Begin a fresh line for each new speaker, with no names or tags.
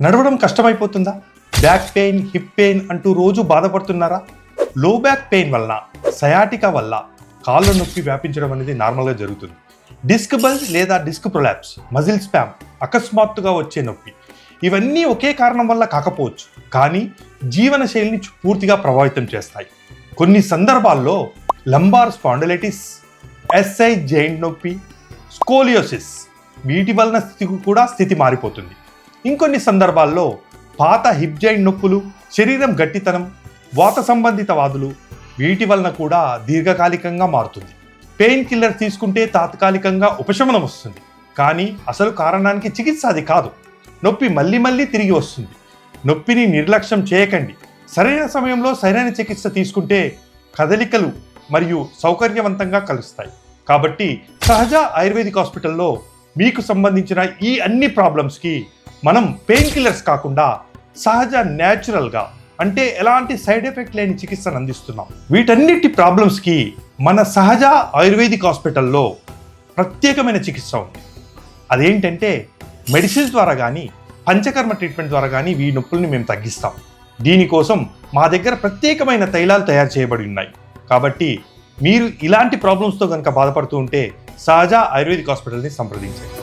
నడవడం కష్టమైపోతుందా? Back pain, hip pain అంటూ రోజు బాధపడుతున్నారా? లో బ్యాక్ పెయిన్ వల్ల, సయాటికా వల్ల కాళ్ళ నొప్పి వ్యాపించడం అనేది నార్మల్గా జరుగుతుంది. డిస్క్ బల్జ్ లేదా డిస్క్ ప్రొలాప్స్, మజిల్ స్పామ్, అకస్మాత్తుగా వచ్చే నొప్పి, ఇవన్నీ ఒకే కారణం వల్ల కాకపోవచ్చు, కానీ జీవన శైలిని పూర్తిగా ప్రభావితం చేస్తాయి. కొన్ని సందర్భాల్లో లంబార్ స్పాండిలైటిస్, ఎస్ఐ జాయింట్ నొప్పి, స్కోలియోసిస్, వీటి వలన స్థితి మారిపోతుంది. ఇంకొన్ని సందర్భాల్లో పాత హిప్ జాయింట్ నొప్పులు, శరీరం గట్టితనం, వాత సంబంధిత వ్యాధులు, వీటి వలన కూడా దీర్ఘకాలికంగా మారుతుంది. పెయిన్ కిల్లర్ తీసుకుంటే తాత్కాలికంగా ఉపశమనం వస్తుంది, కానీ అసలు కారణానికి చికిత్స అది కాదు. నొప్పి మళ్ళీ తిరిగి వస్తుంది. నొప్పిని నిర్లక్ష్యం చేయకండి. సరైన సమయంలో సరైన చికిత్స తీసుకుంటే కదలికలు మరియు సౌకర్యవంతంగా కలుస్తాయి. కాబట్టి సహజ ఆయుర్వేదిక్ హాస్పిటల్లో మీకు సంబంధించిన ఈ అన్ని ప్రాబ్లమ్స్కి మనం పెయిన్ కిల్లర్స్ కాకుండా సహజ న్యాచురల్గా, అంటే ఎలాంటి సైడ్ ఎఫెక్ట్ లేని చికిత్సను అందిస్తున్నాం. వీటన్నిటి ప్రాబ్లమ్స్కి మన సహజ ఆయుర్వేదిక్ హాస్పిటల్లో ప్రత్యేకమైన చికిత్స ఉంది. అదేంటంటే మెడిసిన్స్ ద్వారా కానీ, పంచకర్మ ట్రీట్మెంట్ ద్వారా కానీ ఈ నొప్పుల్ని మేము తగ్గిస్తాం. దీనికోసం మా దగ్గర ప్రత్యేకమైన తైలాలు తయారు చేయబడి ఉన్నాయి. కాబట్టి మీరు ఇలాంటి ప్రాబ్లమ్స్తో కనుక బాధపడుతూ ఉంటే సహజ ఆయుర్వేదిక్ హాస్పిటల్ని సంప్రదించండి.